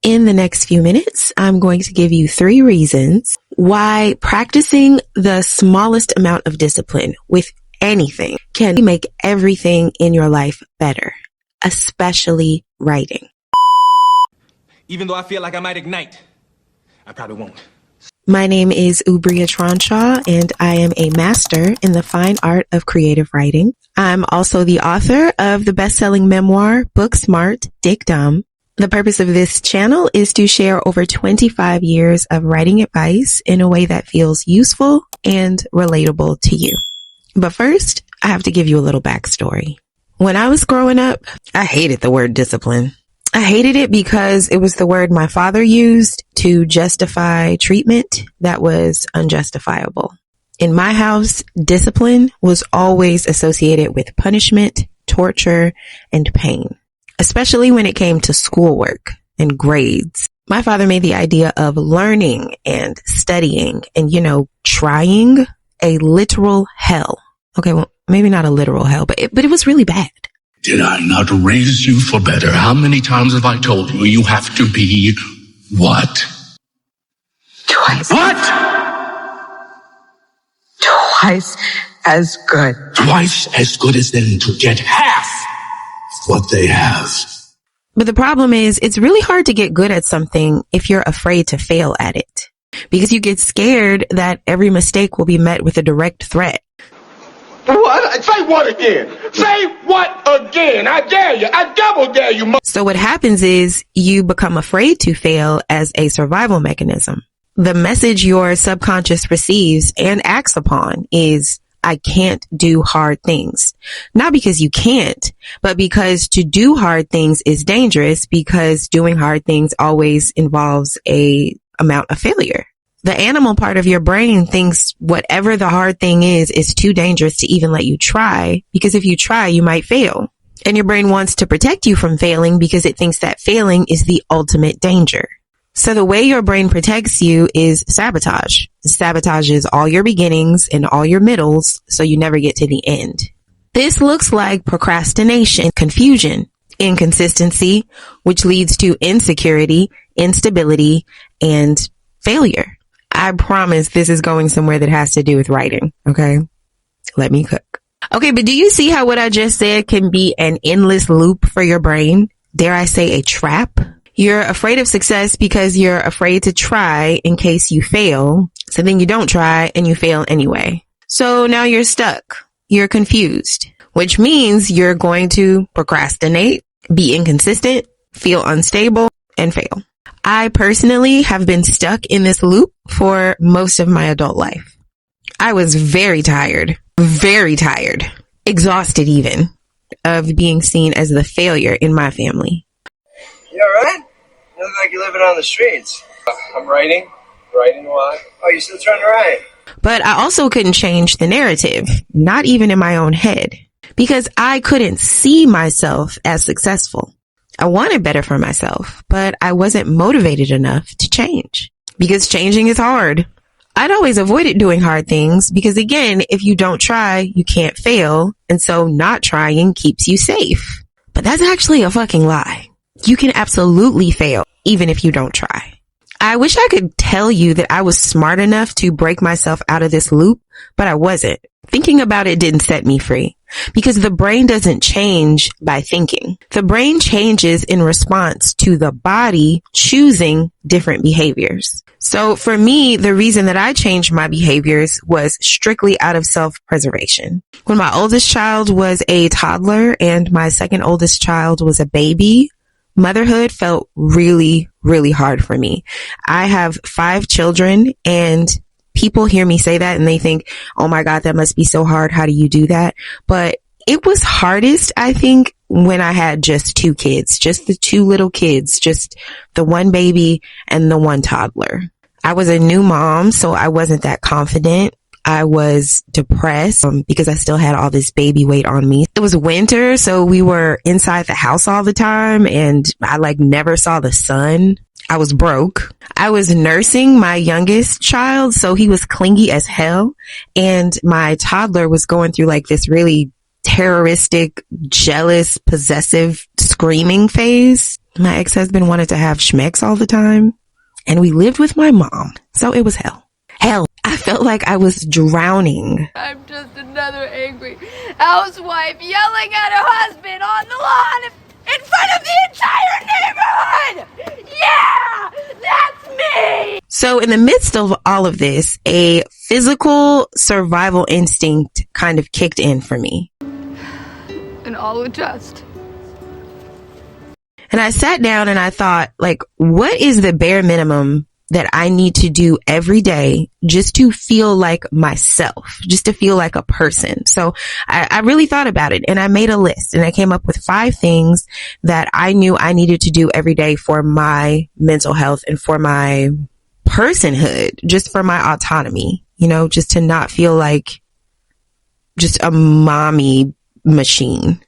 In the next few minutes, I'm going to give you 3 reasons why practicing the smallest amount of discipline with anything can make everything in your life better, especially writing. Even though I feel like I might ignite, I probably won't. My name is Ubria Tronshaw, and I am a master in the fine art of creative writing. I'm also the author of the best-selling memoir, Book Smart, Dick Dumb. The purpose of this channel is to share over 25 years of writing advice in a way that feels useful and relatable to you. But first, I have to give you a little backstory. When I was growing up, I hated the word discipline. I hated it because it was the word my father used to justify treatment that was unjustifiable. In my house, discipline was always associated with punishment, torture, and pain, especially when it came to schoolwork and grades. My father made the idea of learning and studying and, trying a literal hell. Okay, well, maybe not a literal hell, but it was really bad. Did I not raise you for better? How many times have I told you you have to be what? Twice. What? Twice as good. Twice as good as them to get half of what they have. But the problem is, it's really hard to get good at something if you're afraid to fail at it, because you get scared that every mistake will be met with a direct threat. What? Say what again? Say what again? I dare you. I double dare you. So what happens is you become afraid to fail as a survival mechanism. The message your subconscious receives and acts upon is, I can't do hard things. Not because you can't, but because to do hard things is dangerous, because doing hard things always involves a amount of failure. The animal part of your brain thinks whatever the hard thing is too dangerous to even let you try, because if you try, you might fail. And your brain wants to protect you from failing because it thinks that failing is the ultimate danger. So the way your brain protects you is sabotage. It sabotages all your beginnings and all your middles, so you never get to the end. This looks like procrastination, confusion, inconsistency, which leads to insecurity, instability, and failure. I promise this is going somewhere that has to do with writing, okay? Let me cook. Okay, but do you see how what I just said can be an endless loop for your brain? Dare I say a trap? You're afraid of success because you're afraid to try in case you fail. So then you don't try and you fail anyway. So now you're stuck. You're confused, which means you're going to procrastinate, be inconsistent, feel unstable, and fail. I personally have been stuck in this loop for most of my adult life. I was very tired, exhausted even, of being seen as the failure in my family. You alright? You look like you're living on the streets. I'm writing a lot. Oh, you're still trying to write? But I also couldn't change the narrative, not even in my own head, because I couldn't see myself as successful. I wanted better for myself, but I wasn't motivated enough to change, because changing is hard. I'd always avoided doing hard things because, again, if you don't try, you can't fail. And so not trying keeps you safe. But that's actually a fucking lie. You can absolutely fail even if you don't try. I wish I could tell you that I was smart enough to break myself out of this loop, but I wasn't. Thinking about it didn't set me free, because the brain doesn't change by thinking. The brain changes in response to the body choosing different behaviors. So for me, the reason that I changed my behaviors was strictly out of self-preservation. When my oldest child was a toddler and my second oldest child was a baby, motherhood felt really, really hard for me. I have 5 children, and people hear me say that and they think, oh my God, that must be so hard. How do you do that? But it was hardest, I think, when I had just 2 kids, just the 2 little kids, just the one baby and the one toddler. I was a new mom, so I wasn't that confident. I was depressed because I still had all this baby weight on me. It was winter, so we were inside the house all the time, and I never saw the sun. I was broke. I was nursing my youngest child, so he was clingy as hell. And my toddler was going through this really terroristic, jealous, possessive screaming phase. My ex-husband wanted to have schmex all the time, and we lived with my mom, so it was hell. Hell, I felt like I was drowning. I'm just another angry housewife yelling at her husband on the lawn in front of the entire neighborhood! Yeah! That's me! So in the midst of all of this, a physical survival instinct kind of kicked in for me. And I'll adjust. And I sat down and I thought, like, what is the bare minimum that I need to do every day just to feel like myself, just to feel like a person? So I really thought about it, and I made a list, and I came up with 5 things that I knew I needed to do every day for my mental health and for my personhood, just for my autonomy, you know, just to not feel like just a mommy machine.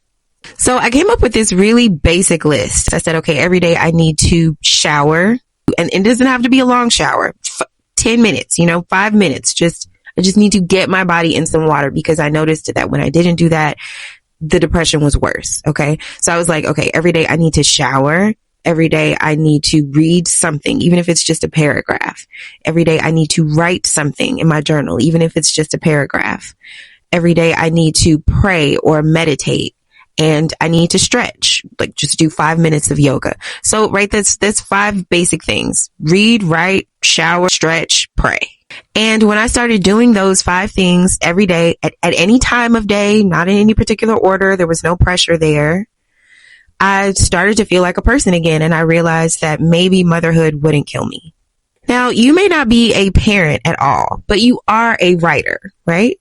So I came up with this really basic list. I said, okay, every day I need to shower, and it doesn't have to be a long shower, 10 minutes, 5 minutes. I just need to get my body in some water, because I noticed that when I didn't do that, the depression was worse. Okay. So I was like, okay, every day I need to shower. Every day I need to read something, even if it's just a paragraph. Every day I need to write something in my journal, even if it's just a paragraph. Every day I need to pray or meditate. And I need to stretch, like just do 5 minutes of yoga. So, right, that's 5 basic things: read, write, shower, stretch, pray. And when I started doing those 5 things every day at any time of day, not in any particular order, there was no pressure there, I started to feel like a person again. And I realized that maybe motherhood wouldn't kill me. Now, you may not be a parent at all, but you are a writer, right?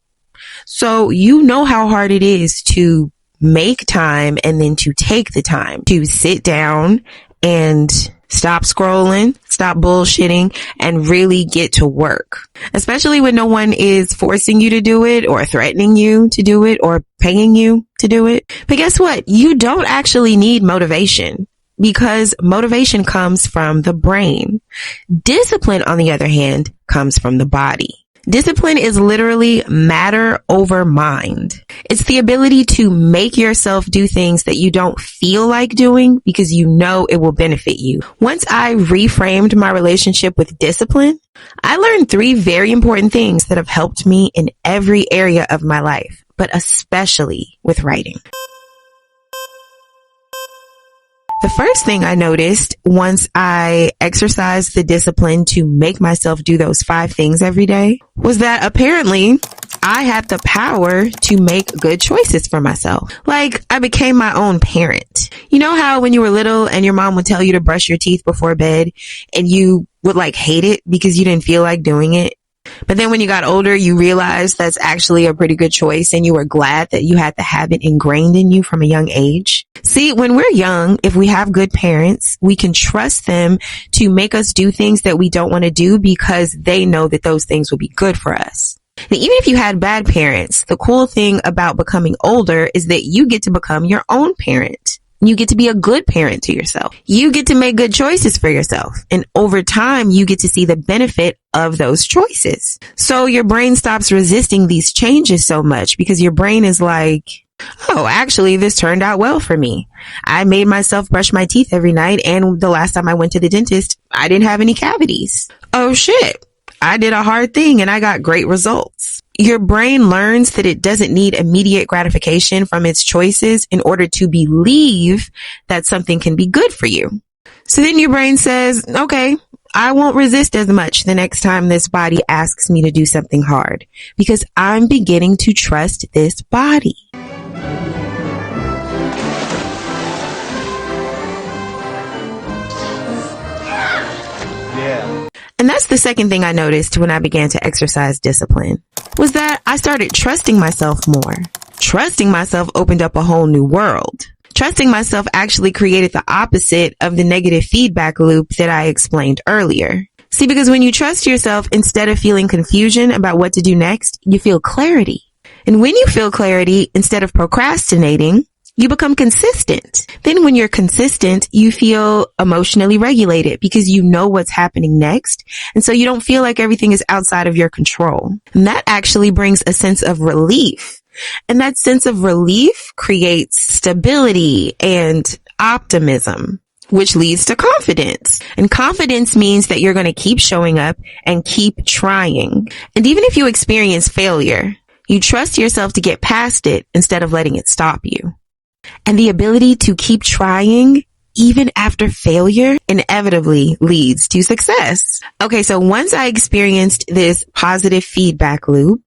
So you know how hard it is to make time and then to take the time to sit down and stop scrolling, stop bullshitting, and really get to work. Especially when no one is forcing you to do it or threatening you to do it or paying you to do it. But guess what? You don't actually need motivation, because motivation comes from the brain. Discipline, on the other hand, comes from the body. Discipline is literally matter over mind. It's the ability to make yourself do things that you don't feel like doing because you know it will benefit you. Once I reframed my relationship with discipline, I learned 3 very important things that have helped me in every area of my life, but especially with writing. The first thing I noticed once I exercised the discipline to make myself do those 5 things every day was that apparently I had the power to make good choices for myself. Like, I became my own parent. You know how when you were little and your mom would tell you to brush your teeth before bed and you would hate it because you didn't feel like doing it? But then when you got older, you realized that's actually a pretty good choice, and you were glad that you had the habit ingrained in you from a young age. See, when we're young, if we have good parents, we can trust them to make us do things that we don't want to do because they know that those things will be good for us. And even if you had bad parents, the cool thing about becoming older is that you get to become your own parent. You get to be a good parent to yourself. You get to make good choices for yourself. And over time, you get to see the benefit of those choices. So your brain stops resisting these changes so much because your brain is like, oh, actually, this turned out well for me. I made myself brush my teeth every night. And the last time I went to the dentist, I didn't have any cavities. Oh, shit. I did a hard thing and I got great results. Your brain learns that it doesn't need immediate gratification from its choices in order to believe that something can be good for you. So then your brain says, okay, I won't resist as much the next time this body asks me to do something hard because I'm beginning to trust this body. Yeah. And that's the second thing I noticed when I began to exercise discipline, was that I started trusting myself more. Trusting myself opened up a whole new world. Trusting myself actually created the opposite of the negative feedback loop that I explained earlier. See, because when you trust yourself, instead of feeling confusion about what to do next, you feel clarity. And when you feel clarity, instead of procrastinating, you become consistent. Then when you're consistent, you feel emotionally regulated because you know what's happening next. And so you don't feel like everything is outside of your control. And that actually brings a sense of relief. And that sense of relief creates stability and optimism. which leads to confidence. And confidence means that you're going to keep showing up and keep trying. And even if you experience failure, you trust yourself to get past it instead of letting it stop you. And the ability to keep trying even after failure inevitably leads to success. Okay, so once I experienced this positive feedback loop,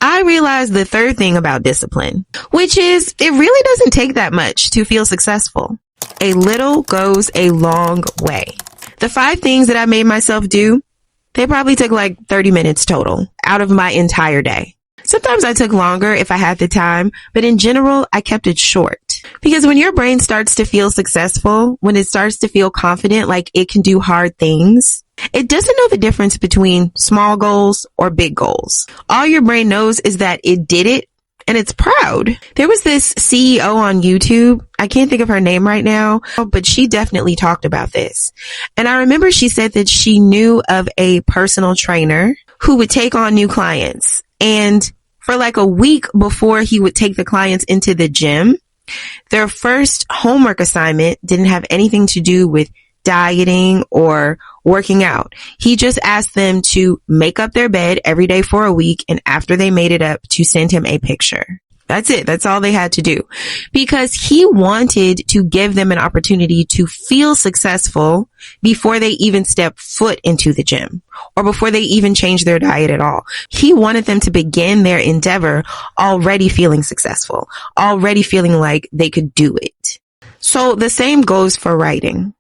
I realized the third thing about discipline, which is it really doesn't take that much to feel successful. A little goes a long way. The 5 things that I made myself do, they probably took like 30 minutes total out of my entire day. Sometimes I took longer if I had the time, but in general, I kept it short. Because when your brain starts to feel successful, when it starts to feel confident, like it can do hard things, it doesn't know the difference between small goals or big goals. All your brain knows is that it did it and it's proud. There was this CEO on YouTube. I can't think of her name right now, but she definitely talked about this. And I remember she said that she knew of a personal trainer who would take on new clients. And for like a week before he would take the clients into the gym, their first homework assignment didn't have anything to do with dieting or working out. He just asked them to make up their bed every day for a week, and after they made it up, to send him a picture. That's it. That's all they had to do. Because he wanted to give them an opportunity to feel successful before they even step foot into the gym or before they even change their diet at all. He wanted them to begin their endeavor already feeling successful, already feeling like they could do it. So the same goes for writing.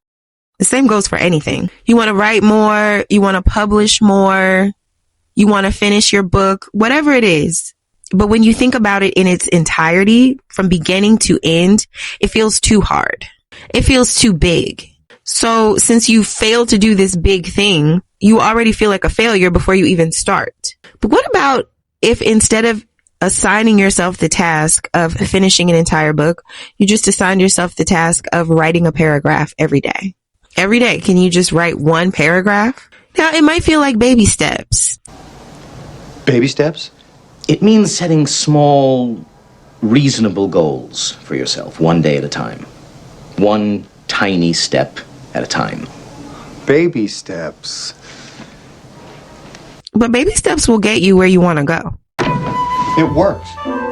The same goes for anything. You want to write more, you want to publish more, you want to finish your book, whatever it is. But when you think about it in its entirety, from beginning to end, it feels too hard. It feels too big. So since you failed to do this big thing, you already feel like a failure before you even start. But what about if instead of assigning yourself the task of finishing an entire book, you just assigned yourself the task of writing a paragraph every day? Every day, can you just write one paragraph? Now, it might feel like baby steps. Baby steps? It means setting small, reasonable goals for yourself, one day at a time. One tiny step at a time. Baby steps. But baby steps will get you where you want to go. It works. All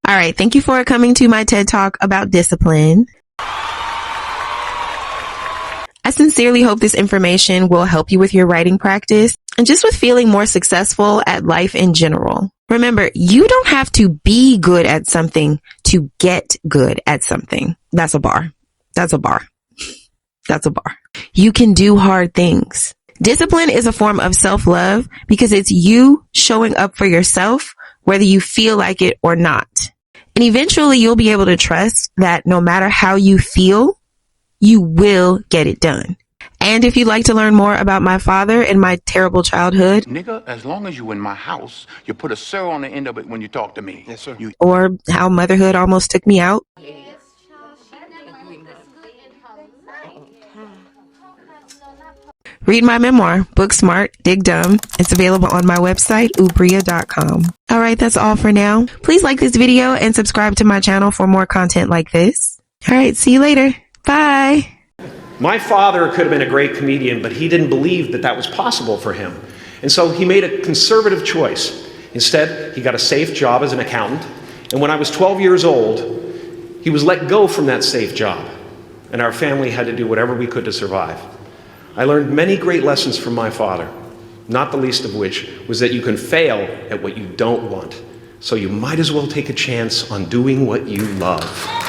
right. Thank you for coming to my TED Talk about discipline. I sincerely hope this information will help you with your writing practice and just with feeling more successful at life in general. Remember, you don't have to be good at something to get good at something. That's a bar. That's a bar. That's a bar. You can do hard things. Discipline is a form of self-love because it's you showing up for yourself, whether you feel like it or not. And eventually you'll be able to trust that no matter how you feel, you will get it done. And if you'd like to learn more about my father and my terrible childhood, nigga, as long as you in my house, you put a sir on the end of it when you talk to me. Yes, sir. Or how motherhood almost took me out, read my memoir, Book Smart, Dig Dumb. It's available on my website, ubria.com. All right, that's all for now. Please like this video and subscribe to my channel for more content like this. All right, see you later. Bye. My father could have been a great comedian, but he didn't believe that that was possible for him. And so he made a conservative choice. Instead, he got a safe job as an accountant. And when I was 12 years old, he was let go from that safe job. And our family had to do whatever we could to survive. I learned many great lessons from my father, not the least of which was that you can fail at what you don't want. So you might as well take a chance on doing what you love.